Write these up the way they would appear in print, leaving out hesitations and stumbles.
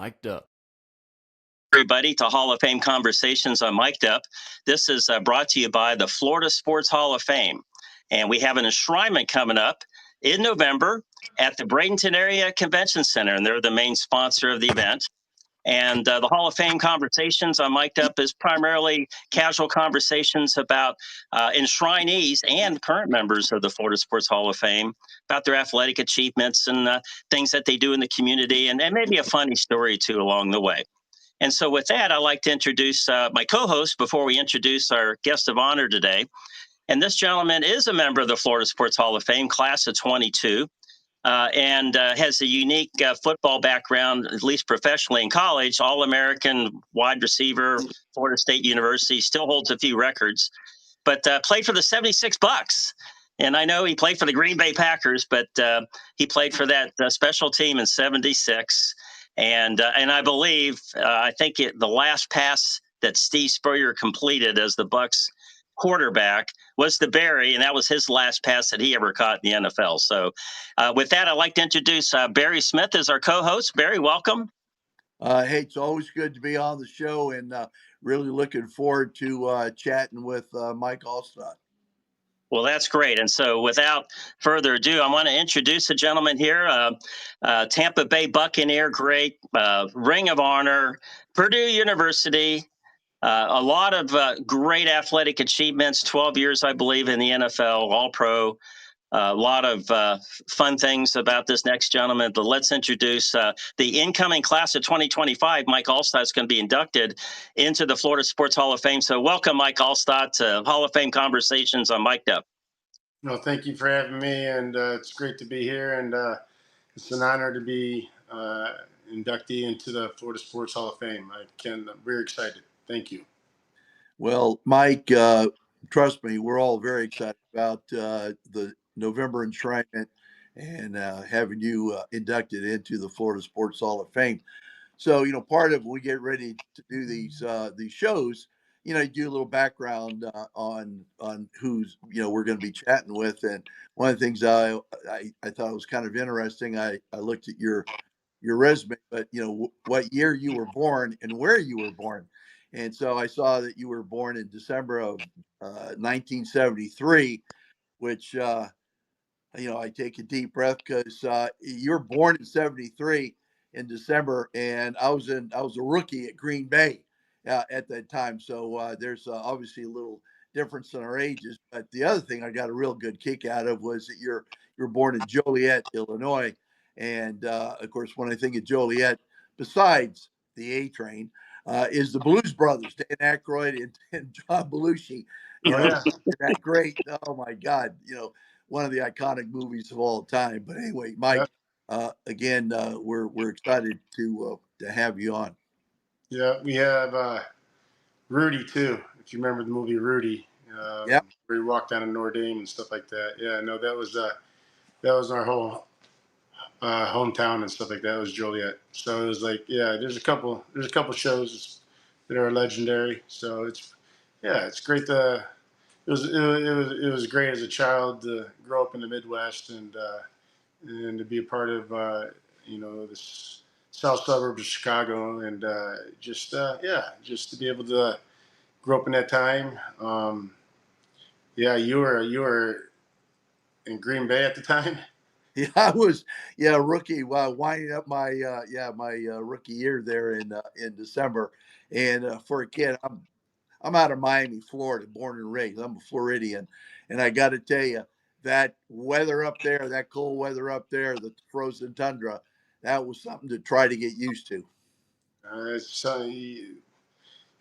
Mic'd Up. Everybody to Hall of Fame Conversations on Mic'd Up. This is brought to you by the Florida Sports Hall of Fame. And we have an enshrinement coming up in November at the Bradenton Area Convention Center, and they're the main sponsor of the event. And the Hall of Fame Conversations on Mic'd Up is primarily casual conversations about enshrinees and current members of the Florida Sports Hall of Fame, about their athletic achievements and things that they do in the community, and maybe a funny story too along the way. And so with that, I'd like to introduce my co-host before we introduce our guest of honor today. And this gentleman is a member of the Florida Sports Hall of Fame, class of 22, and has a unique football background, at least professionally in college, All-American wide receiver, Florida State University, still holds a few records, but played for the 76 Bucks. And I know he played for the Green Bay Packers, but he played for that special team in 76. And I believe, I think the last pass that Steve Spurrier completed as the Bucks quarterback was to Barry, and that was his last pass that he ever caught in the NFL. So with that, I'd like to introduce Barry Smith as our co-host. Barry, welcome. Hey, it's always good to be on the show, and really looking forward to chatting with Mike Alstott. Well, that's great. And so without further ado, I want to introduce a gentleman here, Tampa Bay Buccaneer, great, Ring of Honor, Purdue University, a lot of great athletic achievements, 12 years, I believe, in the NFL, All-Pro. A lot of fun things about this next gentleman, but let's introduce the incoming class of 2025. Mike Alstott is going to be inducted into the Florida Sports Hall of Fame. So welcome, Mike Alstott, to Hall of Fame Conversations on Mic'd Up. No, thank you for having me, and it's great to be here, and it's an honor to be inductee into the Florida Sports Hall of Fame. I'm very excited. Thank you. Well, Mike, trust me, we're all very excited about the November enshrinement and having you inducted into the Florida Sports Hall of Fame. So, part of we get ready to do these shows, you do a little background on who's, we're going to be chatting with. And one of the things I thought was kind of interesting, I looked at your resume, but what year you were born and where you were born. And so I saw that you were born in December of 1973, which, I take a deep breath because you were born in 73 in December, and I was a rookie at Green Bay at that time. So there's obviously a little difference in our ages. But the other thing I got a real good kick out of was that you're born in Joliet, Illinois. And of course, when I think of Joliet, besides the A Train, is the Blues Brothers, Dan Aykroyd and John Belushi. That great. Oh my God, one of the iconic movies of all time. But anyway, Mike, again, we're excited to have you on. Yeah, we have Rudy too. If you remember the movie Rudy, where he walked down to Notre Dame and stuff like that. Yeah, no, that was our whole hometown and stuff like that. It was Joliet. So it was like, there's a couple shows that are legendary. So it's great to. It was great as a child to grow up in the Midwest and to be a part of this south suburbs of Chicago, and just to be able to grow up in that time. You were in Green Bay at the time. Yeah, I was rookie winding up my rookie year there in December, and for a kid, I'm out of Miami, Florida, born and raised. I'm a Floridian. And I got to tell you, that weather up there, that cold weather up there, the frozen tundra, that was something to try to get used to.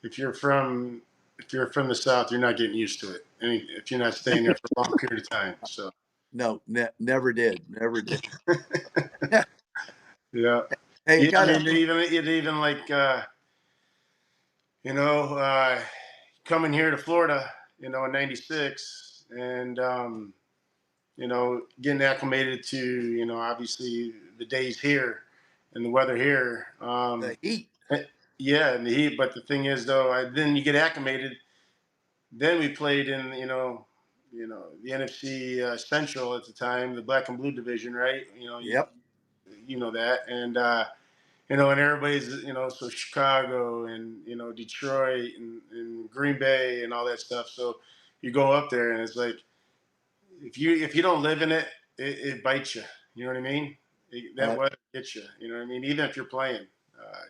If you're from the South, you're not getting used to it. If you're not staying there for a long period of time. So no, never did. Yeah. Hey, even like coming here to Florida, in '96, and getting acclimated to obviously the days here and the weather here. The heat. Yeah, and the heat. But the thing is, though, then you get acclimated. Then we played in the NFC Central at the time, the Black and Blue division, right? Yep. You know that, and and everybody's, so Chicago and, Detroit and Green Bay and all that stuff. So you go up there and it's like, if you don't live in it, it bites you. You know what I mean? That weather gets you. You know what I mean? Even if you're playing,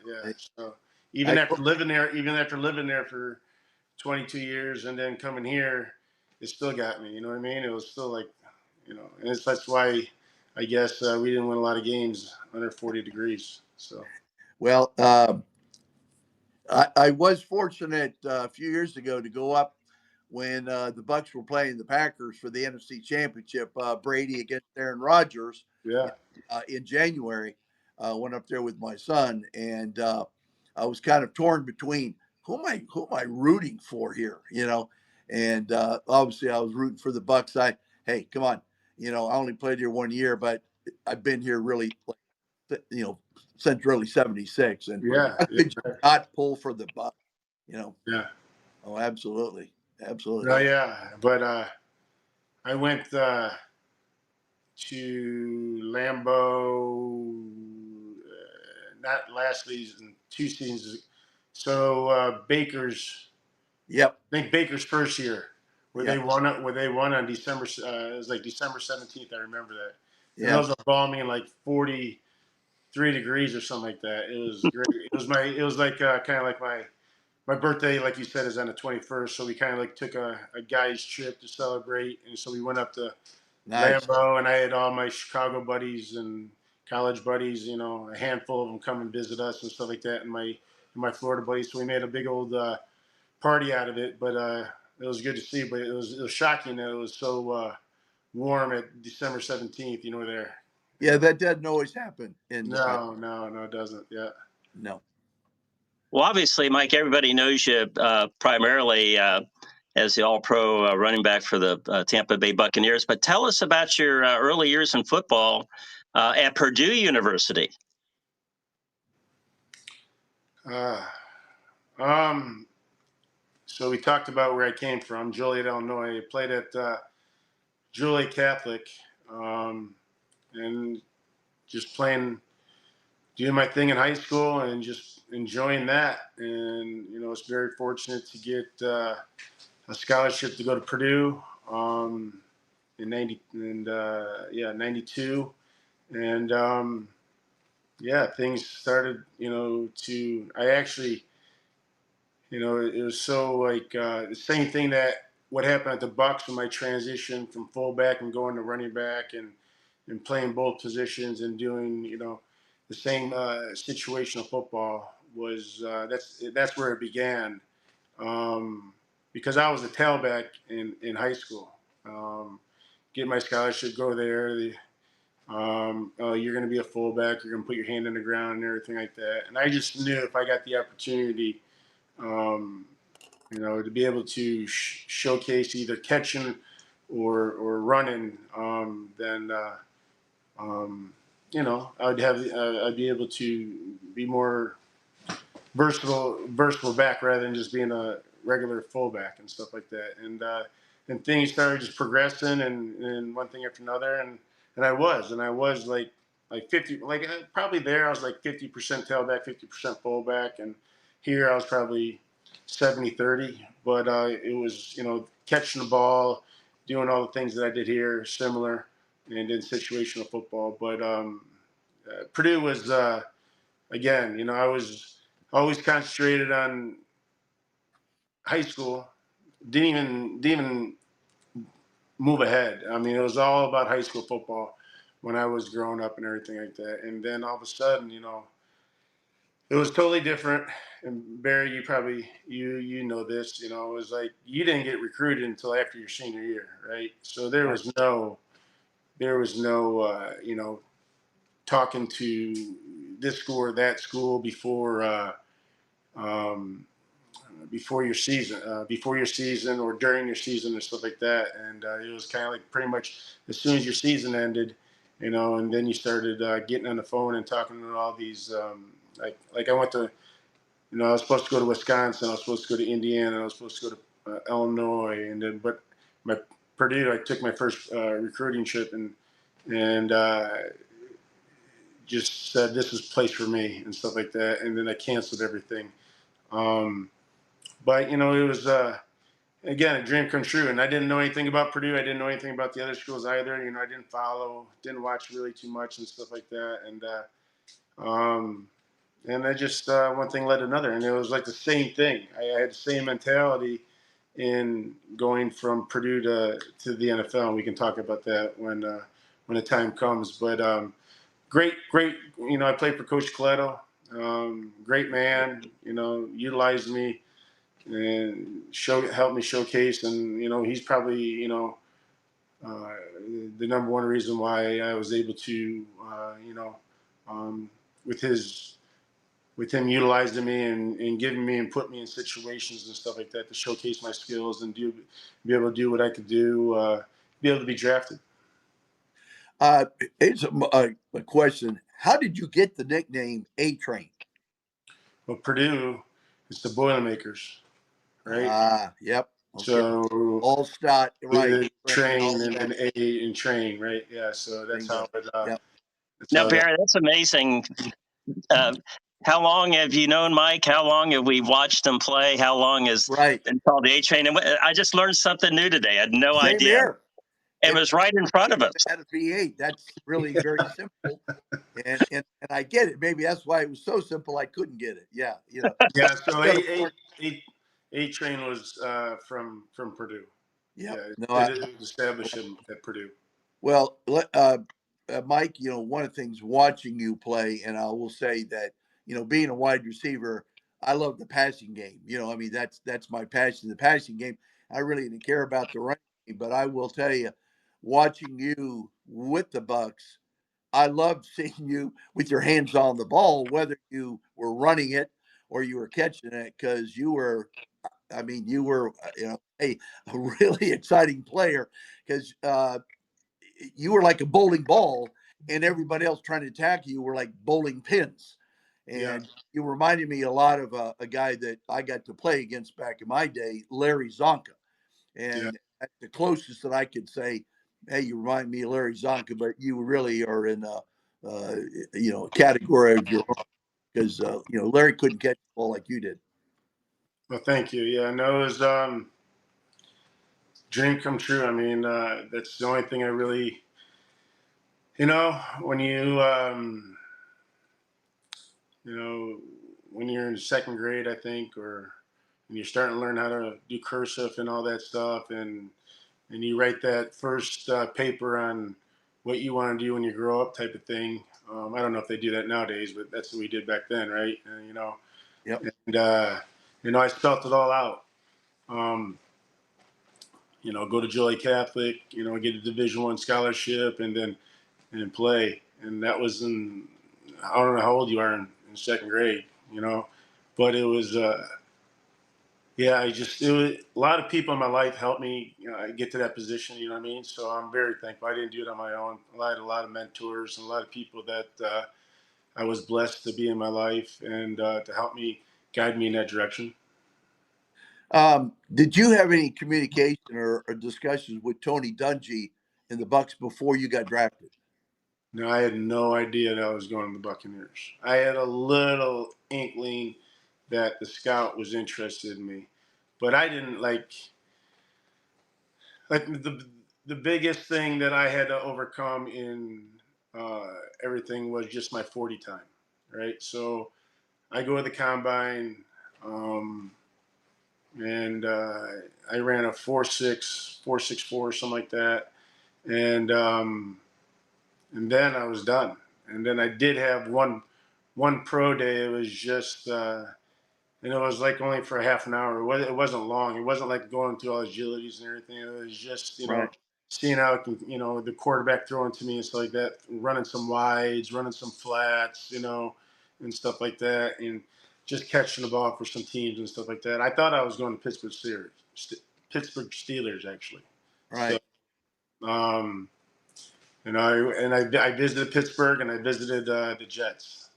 yeah. So even after living there for 22 years and then coming here, it still got me. You know what I mean? It was still like, and that's why I guess we didn't win a lot of games under 40 degrees. So. Well, I was fortunate a few years ago to go up when the Bucs were playing the Packers for the NFC Championship. Brady against Aaron Rodgers. Yeah. In January. Went up there with my son, and I was kind of torn between who am I rooting for here, And obviously, I was rooting for the Bucs. Hey, come on, I only played here 1 year, but I've been here really, since really '76, and Yeah. I could not pull for the Bucs, Yeah. Oh, absolutely, absolutely. No, yeah, but I went to Lambeau, not last season, 2 seasons. So Baker's. Yep. I think Baker's first year, where Yep. they won on December. It was like December 17th. I remember that. And Yeah. those were balmy and like 43 degrees or something like that. It was great. It was like kind of like my birthday, like you said, is on the 21st. So we kind of like took a guy's trip to celebrate, and so we went up to Lambeau, and I had all my Chicago buddies and college buddies, a handful of them come and visit us and stuff like that, and my Florida buddies. So we made a big old party out of it, but it was good to see. But it was shocking that it was so warm at December 17th. There. Yeah, that doesn't always happen. No, it doesn't. Yeah. No. Well, obviously, Mike, everybody knows you primarily as the All-Pro running back for the Tampa Bay Buccaneers. But tell us about your early years in football at Purdue University. So we talked about where I came from, Joliet, Illinois. I played at Joliet Catholic, and just doing my thing in high school and just enjoying that. And, I was very fortunate to get a scholarship to go to Purdue in 92. And, things started, I actually, it was so like the same thing that what happened at the Bucs when my transition from fullback and going to running back and playing both positions and doing, the same situational football was that's where it began. Because I was a tailback in high school. Get my scholarship, go there. You're going to be a fullback. You're going to put your hand in the ground and everything like that. And I just knew if I got the opportunity, to be able to showcase either catching or running, then I'd be able to be more versatile back rather than just being a regular fullback and stuff like that. And things started just progressing and one thing after another. And I was like 50, like probably there I was like 50% tailback, 50% fullback. And here I was probably 70-30, but it was, catching the ball, doing all the things that I did here, similar, and in situational football. But Purdue was, again, I was always concentrated on high school. Didn't even move ahead. I mean, it was all about high school football when I was growing up and everything like that. And then all of a sudden, it was totally different. And Barry, you probably you know this. It was like you didn't get recruited until after your senior year, right? So there was no talking to this school or that school before your season or during your season and stuff like that. And it was kind of like pretty much as soon as your season ended, and then you started getting on the phone and talking to all these, like I went to, I was supposed to go to Wisconsin, I was supposed to go to Indiana, I was supposed to go to Illinois, but my Purdue, I took my first recruiting trip and just said this is place for me and stuff like that, and then I canceled everything. But it was again a dream come true, and I didn't know anything about Purdue. I didn't know anything about the other schools either. I didn't watch really too much and stuff like that, and I just one thing led to another, and it was like the same thing. I had the same mentality in going from Purdue to the NFL, and we can talk about that when the time comes. But great. I played for Coach Coletto. Great man. Utilized me and helped me showcase, and he's probably the number one reason why I was able to with him utilizing me and giving me and putting me in situations and stuff like that to showcase my skills and be able to do what I could do, be able to be drafted. It's a question. How did you get the nickname A-Train? Well, Purdue, it's the Boilermakers, right? Yep. Okay. So Alstott, right? the train and then A and train, right? Yeah. So that's how it. Yep. Now, Barry, that's amazing. How long have you known Mike? How long have we watched him play? How long is been called the A-Train? And I just learned something new today. I had no idea. Here. It was right in front of us. At a V8. That's really very simple. And I get it. Maybe that's why it was so simple I couldn't get it. Yeah. Yeah. So A-Train was from Purdue. Yep. Yeah. It was established at Purdue. Well, Mike, one of the things watching you play, and I will say that, being a wide receiver, I love the passing game. That's my passion, the passing game. I really didn't care about the running game, but I will tell you, watching you with the Bucks, I loved seeing you with your hands on the ball, whether you were running it or you were catching it, because you were a really exciting player, because you were like a bowling ball, and everybody else trying to attack you were like bowling pins. And you reminded me a lot of a guy that I got to play against back in my day, Larry Zonka. And that's the closest that I could say, hey, you remind me of Larry Zonka, but you really are in a category of your own, because Larry couldn't catch the ball like you did. Well, thank you. Yeah, no, it was dream come true. I mean, that's the only thing I really, when when you're in second grade, I think, or when you're starting to learn how to do cursive and all that stuff, and you write that first paper on what you want to do when you grow up, type of thing. I don't know if they do that nowadays, but that's what we did back then, right? Yep. And I spelt it all out. Go to Joliet Catholic, get a Division I scholarship, and play. And that was I don't know how old you are in second grade, but it was, a lot of people in my life helped me get to that position, you know what I mean? So I'm very thankful. I didn't do it on my own. I had a lot of mentors and a lot of people that I was blessed to be in my life and to help me, guide me in that direction. Did you have any communication or discussions with Tony Dungy in the Bucks before you got drafted? No, I had no idea that I was going to the Buccaneers. I had a little inkling that the scout was interested in me, but I didn't like the biggest thing that I had to overcome in everything was just my 40 time, right? So I go to the combine, and I ran a 4.6, 4.64, something like that, and then I was done. And then I did have one pro day. It was just, and it was like only for a half an hour. It wasn't long. It wasn't like going through all the agilities and everything. It was just, seeing how it can, the quarterback throwing to me and stuff like that, running some wides, running some flats, and stuff like that, and just catching the ball for some teams and stuff like that. I thought I was going to Pittsburgh Steelers, actually. Right. So, I visited Pittsburgh and I visited the Jets.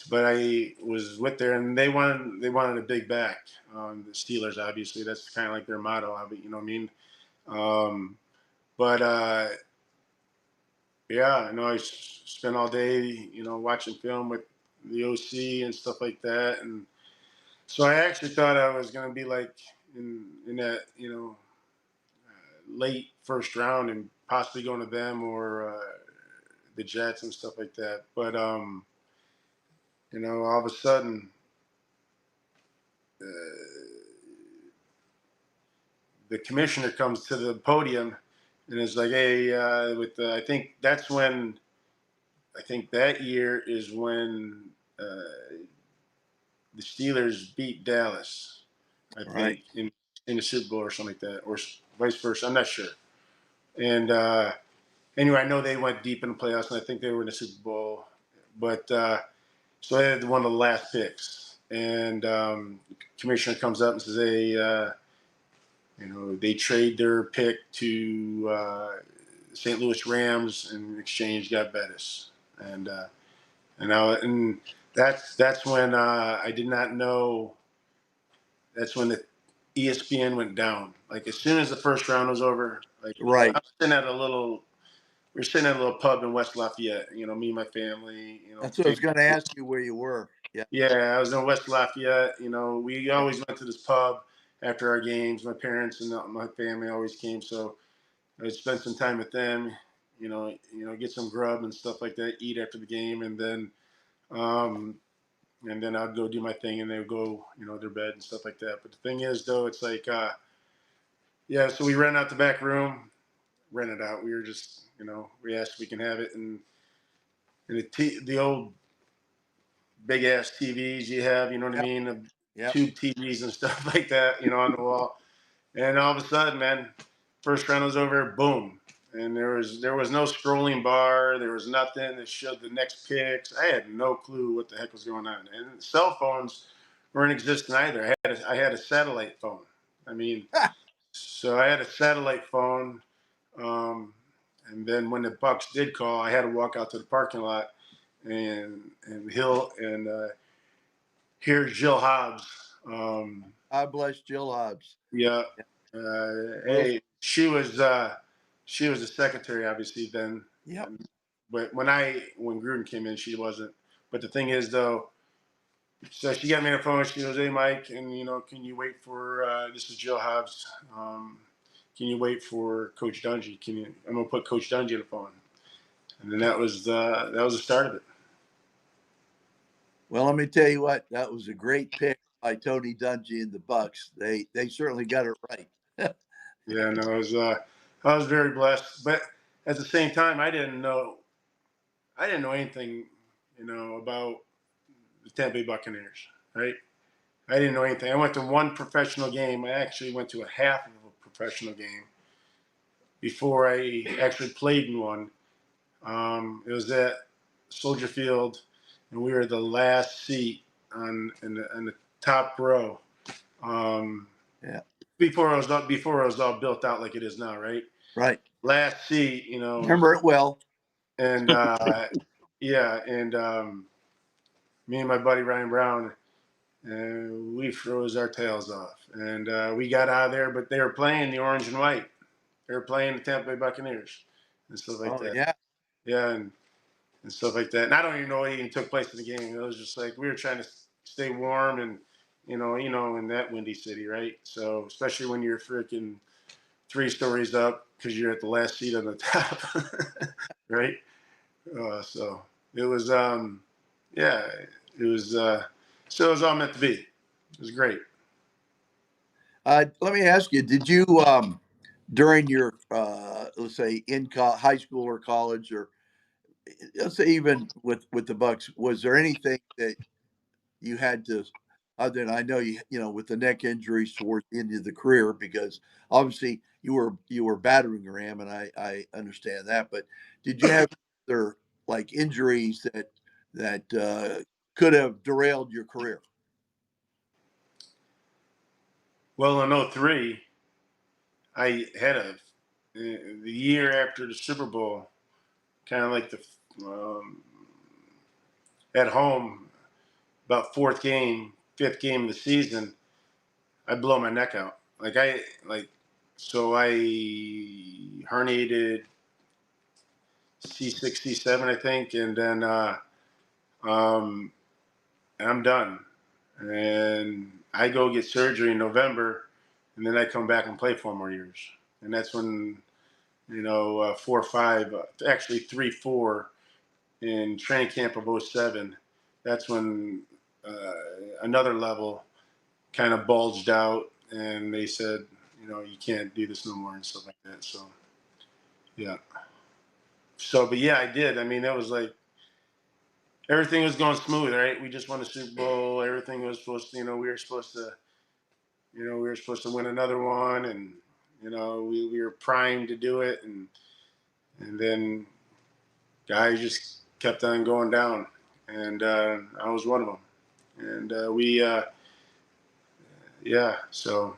But I was with there, and they wanted a big back. The Steelers, obviously, that's kind of like their motto. You know what I mean? But Yeah, I know. I spent all day, watching film with the OC and stuff like that, and so I actually thought I was going to be like in that, late first round and possibly going to them or the Jets and stuff like that. But all of a sudden, uh, the commissioner comes to the podium and is like, "Hey, I think that's when, I think that year is when the Steelers beat Dallas. I Right. think in the Super Bowl or something like that, or vice versa. I'm not sure." And anyway, I know they went deep in the playoffs, and I think they were in the Super Bowl. But so they had one of the last picks, and the commissioner comes up and says, "Hey, they trade their pick to St. Louis Rams and in exchange got Bettis." And that's when I did not know. That's when the ESPN went down. Like as soon as the first round was over, like Right. I was sitting at a little. We were sitting at a little pub in West Lafayette. Me and my family. That's what I was going to ask you where you were. Yeah. Yeah, I was in West Lafayette. We always went to this pub after our games. My parents and my family always came, so I would spend some time with them. Get some grub and stuff like that, eat after the game, um, and then I'd go do my thing, and they would go, their bed and stuff like that. But the thing is, though, it's like, yeah. So we rent out the back room, rented out. We were just, we asked if we can have it, and the old big ass TVs you have, you know what I Yep. mean? The Yep. tube TVs and stuff like that, on the wall. And all of a sudden, man, first round was over, boom. And there was no scrolling bar, there was nothing that showed the next picks. I had no clue what the heck was going on. And cell phones weren't existing either. I had a satellite phone. I mean, so I had a satellite phone. Um, and then when the Bucks did call, I had to walk out to the parking lot and here's Jill Hobbs. God bless Jill Hobbs. Yeah. Will. Hey, she was a secretary obviously then. Yep. But when Gruden came in, she wasn't. But the thing is though, so she got me on the phone. She goes, "Hey Mike, and can you wait for this is Jill Hobbs. Can you wait for Coach Dungy? I'm gonna put Coach Dungy on the phone." And then that was the start of it. Well, let me tell you what, that was a great pick by Tony Dungy and the Bucks. They certainly got it right. Yeah, no, I was very blessed, but at the same time, I didn't know anything, about the Tampa Bay Buccaneers, right? I didn't know anything. I went to one professional game. I actually went to a half of a professional game before I actually played in one. It was at Soldier Field, and we were the last seat in the top row. Um, Yeah. before it was all built out like it is now, right? Right. Last seat, Remember it well. and yeah, and me and my buddy Ryan Brown, we froze our tails off, and we got out of there. But they were playing the orange and white. They were playing the Tampa Bay Buccaneers and stuff like Oh that. yeah. Yeah, and stuff like that. And I don't even know what even took place in the game. It was just like we were trying to stay warm and in that windy city, right? So especially when you're freaking 3 stories up because you're at the last seat on the top, right? So it was, yeah, it was. So it was all meant to be. It was great. Let me ask you, did you during your let's say in high school or college, or let's say even with the Bucks, was there anything that you had to, other than I know with the neck injuries towards the end of the career, because obviously you were battering ram, and I understand that, but did you have other like injuries that could have derailed your career? Well, in '03, I had the year after the Super Bowl, kind of like um, at home, about fifth game of the season, I blow my neck out. So I herniated C6, C7, I think, and then I'm done. And I go get surgery in November, and then I come back and play 4 more years. And that's when, 4 or 5, actually 3, 4 in training camp of 07. That's when another level kind of bulged out, and they said, you can't do this no more and stuff like that. So, yeah. So, but yeah, I did. I mean, that was like, everything was going smooth, right? We just won the Super Bowl. Everything was supposed to, we were supposed to win another one, and we were primed to do it, and then guys just kept on going down, and I was one of them, and yeah. So,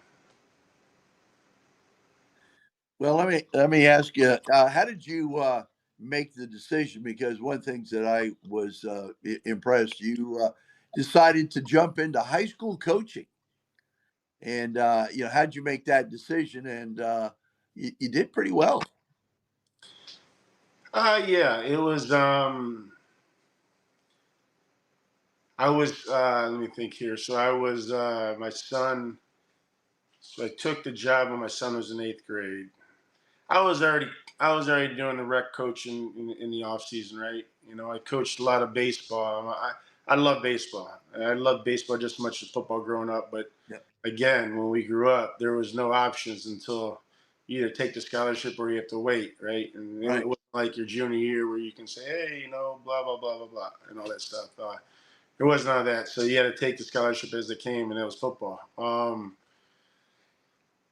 Well, let me ask you, how did you make the decision? Because one of the things that I was impressed, you decided to jump into high school coaching, and how'd you make that decision? And you did pretty well. yeah, it was. I was. Let me think here. So I was my son. So I took the job when my son was in 8th grade. I was already doing the rec coaching in the off season, right? I coached a lot of baseball. I love baseball. I loved baseball just as much as football growing up. But Yeah. again, when we grew up, there was no options until you either take the scholarship or you have to wait, right? And Right. it wasn't like your junior year where you can say, hey, blah blah blah blah blah, and all that stuff. There was none of that. So you had to take the scholarship as it came, and that was football.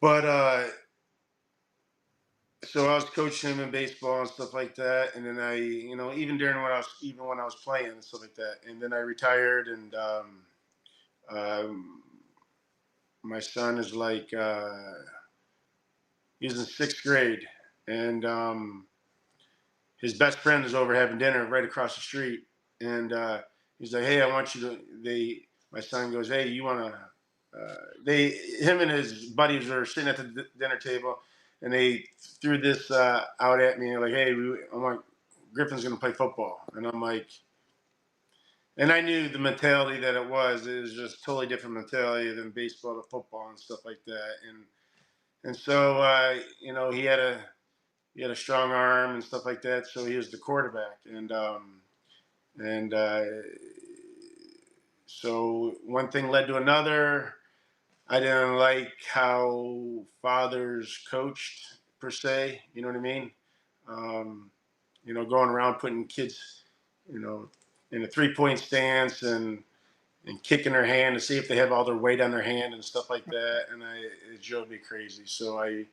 But so I was coaching him in baseball and stuff like that, and then I, even when I was playing and stuff like that, and then I retired, and um, my son is like he's in 6th grade, and his best friend is over having dinner right across the street, and he's like, hey, I want you to. My son goes, hey, you want to? Him and his buddies are sitting at the dinner table, and they threw this out at me. They're like, hey, I want Griffin's going to play football, and I'm like, and I knew the mentality that it was. It was just totally different mentality than baseball to football and stuff like that, and so he had a strong arm and stuff like that, so he was the quarterback, and so one thing led to another. I didn't like how fathers coached per se. You know what I mean? Um, going around putting kids, in a 3-point stance and kicking their hand to see if they have all their weight on their hand and stuff like that. And it drove me crazy. So I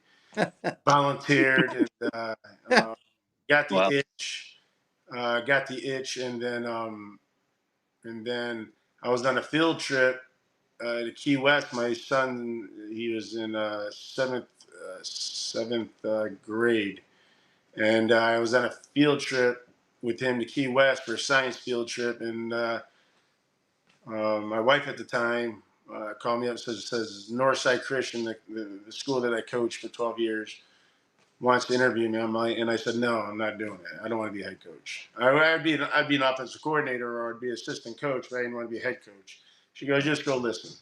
volunteered and got the Well, itch. And then I was on a field trip to Key West. My son, he was in seventh grade, and I was on a field trip with him to Key West for a science field trip. And my wife at the time called me up and says Northside Christian, the school that I coached for 12 years, wants to interview me. And I said, no, I'm not doing it. I don't want to be a head coach. I'd be an offensive coordinator or I'd be assistant coach, but I didn't want to be a head coach. She goes, just go listen.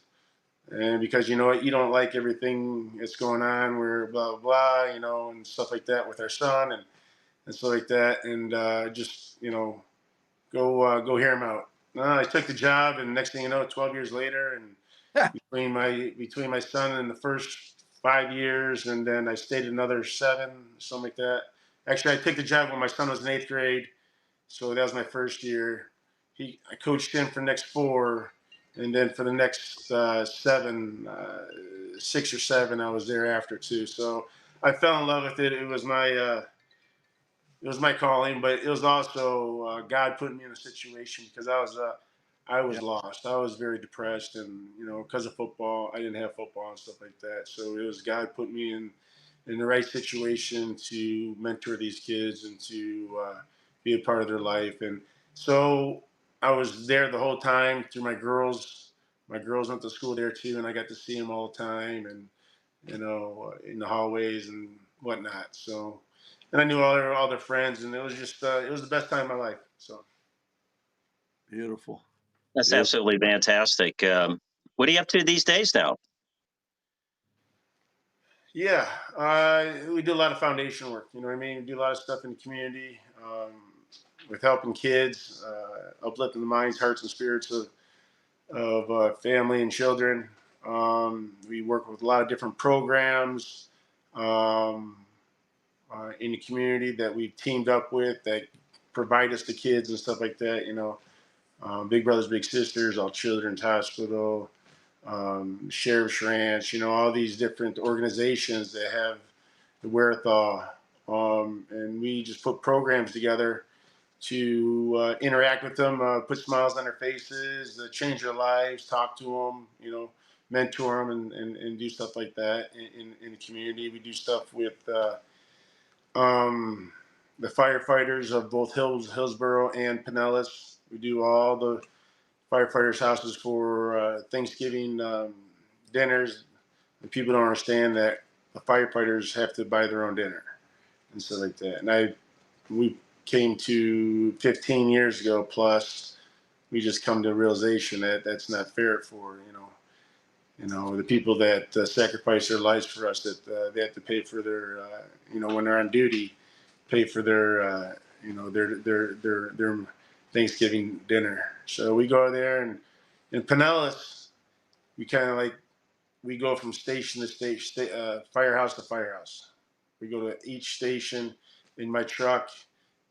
And because you know what, you don't like everything that's going on, where blah blah blah, and stuff like that with our son and stuff like that, and just go hear him out. I took the job, and next thing you know, 12 years later, and between my son in the first 5 years, and then I stayed another 7, something like that. Actually, I took the job when my son was in 8th grade, so that was my first year. I coached him for the next 4, and then for the next 7, 6 or 7, I was there after too. So I fell in love with it. It was my calling, but it was also God putting me in a situation because I was Yeah. lost. I was very depressed, and because of football, I didn't have football and stuff like that. So it was God put me in the right situation to mentor these kids and to be a part of their life. And so I was there the whole time through my girls. My girls went to school there too, and I got to see them all the time, and in the hallways and whatnot. So and I knew all their friends, and it was just it was the best time of my life. So Beautiful. That's Beautiful. absolutely fantastic. What are you up to these days now? yeah, we do a lot of foundation work. You know what I mean? We do a lot of stuff in the community with helping kids, uplifting the minds, hearts, and spirits of family and children. We work with a lot of different programs in the community that we've teamed up with that provide us the kids and stuff like that. You know, Big Brothers Big Sisters, All Children's Hospital, Sheriff's Ranch. You know, all these different organizations that have the wherewithal, and we just put programs together to interact with them, put smiles on their faces, change their lives, talk to them, you know, mentor them, and do stuff like that in the community. We do stuff with the firefighters of both Hillsborough and Pinellas. We do all the firefighters' houses for Thanksgiving dinners. And people don't understand that the firefighters have to buy their own dinner and stuff like that. And we came to 15 years ago plus. We just come to a realization that that's not fair for the people that sacrifice their lives for us. That they have to pay for their when they're on duty, pay for their their Thanksgiving dinner. So we go there, and in Pinellas, we kind of like we go from station to station, firehouse to firehouse. We go to each station in my truck,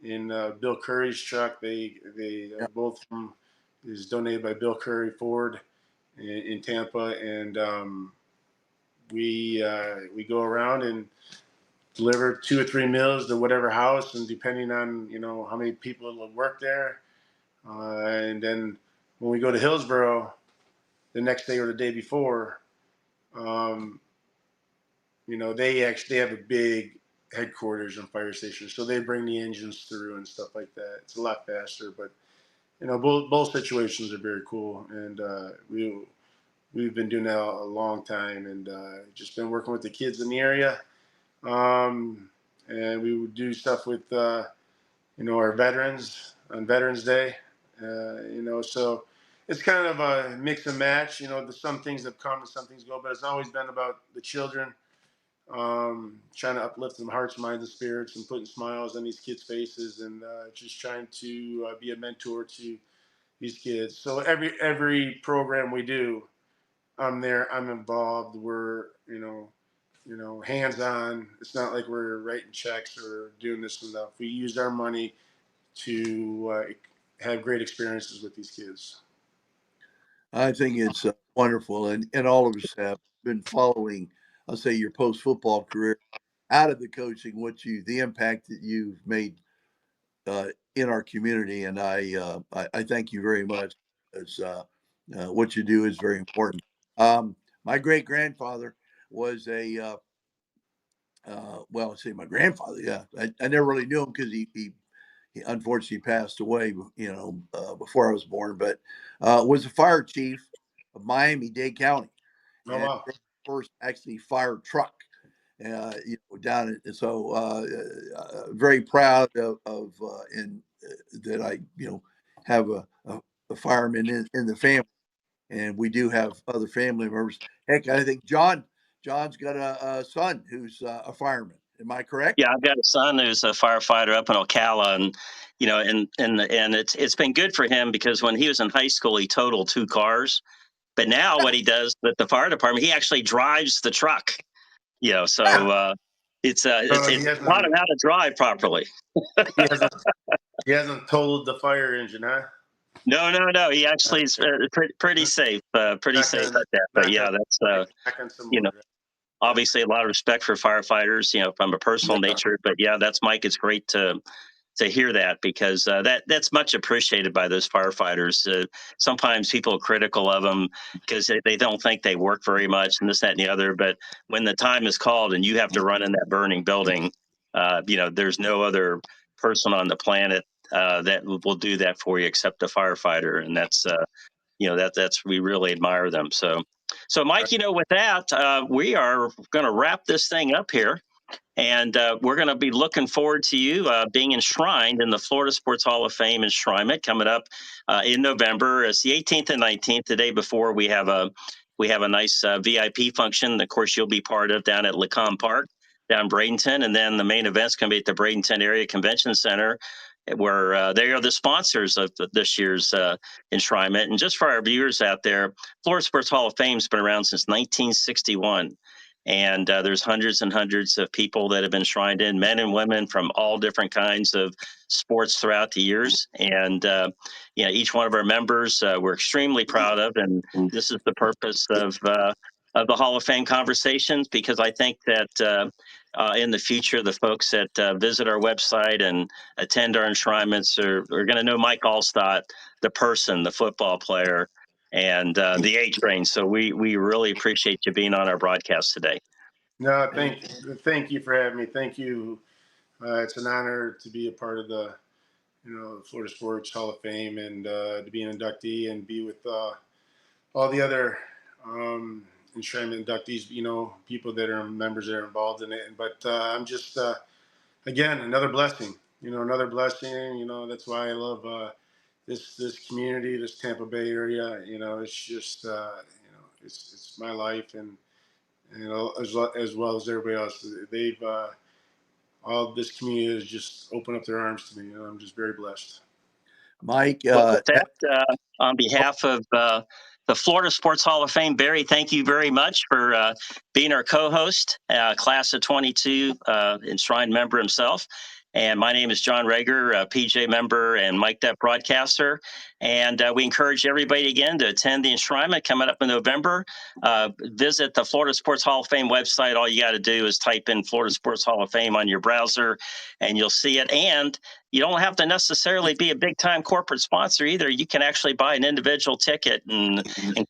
in Bill Curry's truck. They Yeah. both from is donated by Bill Curry Ford in Tampa, and we go around and deliver 2 or 3 meals to whatever house, and depending on how many people will work there, and then when we go to Hillsborough the next day or the day before, um, they have a big headquarters and fire station, so they bring the engines through and stuff like that. It's a lot faster, but both situations are very cool, and we've been doing that a long time, and just been working with the kids in the area, and we would do stuff with our veterans on Veterans Day, so it's kind of a mix and match. There's some things that come and some things go, but it's always been about the children, trying to uplift them hearts, minds, and spirits, and putting smiles on these kids' faces, and just trying to be a mentor to these kids. So every program we do, I'm there, I'm involved. We're hands on. It's not like we're writing checks or doing this and that. We use our money to have great experiences with these kids. I think it's wonderful, and all of us have been following, I'll say, your post football career out of the coaching, the impact that you've made in our community, and I thank you very much. As what you do is very important. My great grandfather was well, I say my grandfather. Yeah, I never really knew him because he unfortunately passed away, before I was born, but was the fire chief of Miami-Dade County, Oh and wow! first actually fire truck, down it. And so very proud of in that I have a fireman in the family, and we do have other family members. Heck, I think John's got a son who's a fireman. Am I correct? Yeah, I've got a son who's a firefighter up in Ocala, and and it's been good for him because when he was in high school, he totaled 2 cars. But now what he does with the fire department, he actually drives the truck. So He it's taught him hasn't how to drive properly. he hasn't he hasn't totaled the fire engine, huh? No. He actually is pretty safe, pretty Knock safe on at that. But knock on yeah, that's knock on some you know wood. Right? obviously a lot of respect for firefighters, from a personal Yeah. nature. But yeah, that's Mike. It's great to hear that because that's much appreciated by those firefighters. Sometimes people are critical of them because they don't think they work very much and this, that, and the other. But when the time is called and you have to run in that burning building, there's no other person on the planet that will do that for you except a firefighter, and that's we really admire them. So Mike, with that, we are going to wrap this thing up here. And we're going to be looking forward to you being enshrined in the Florida Sports Hall of Fame enshrinement coming up in November. It's the 18th and 19th. The day before, we have a nice VIP function. Of course, you'll be part of down at Menlo Park, down in Bradenton, and then the main event's going to be at the Bradenton Area Convention Center, where they are the sponsors of this year's enshrinement. And just for our viewers out there, Florida Sports Hall of Fame's been around since 1961. And there's hundreds and hundreds of people that have been enshrined in, men and women from all different kinds of sports throughout the years. And each one of our members we're extremely proud of. And this is the purpose of the Hall of Fame conversations, because I think that in the future, the folks that visit our website and attend our enshrinements are going to know Mike Alstott, the person, the football player, and the A train. So we really appreciate you being on our broadcast today. No, thank you for having me. Thank you. It's an honor to be a part of the Florida Sports Hall of Fame, and to be an inductee and be with all the other enshrinement inductees, people that are members that are involved in it. But I'm just again, another blessing. Another blessing. That's why I love this community, this Tampa Bay area. It's just it's my life, and as well as everybody else. They've all this community has just opened up their arms to me. I'm just very blessed. Mike, Well, on behalf of the Florida Sports Hall of Fame, Barry, thank you very much for being our co-host, class of 22, enshrined member himself. And my name is John Rager, PJ member and MIC'D UP broadcaster. And we encourage everybody again to attend the enshrinement coming up in November. Visit the Florida Sports Hall of Fame website. All you got to do is type in Florida Sports Hall of Fame on your browser, and you'll see it. And you don't have to necessarily be a big-time corporate sponsor either. You can actually buy an individual ticket and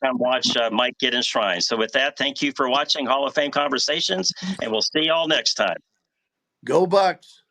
come watch Mike get enshrined. So with that, thank you for watching Hall of Fame Conversations, and we'll see you all next time. Go Bucks.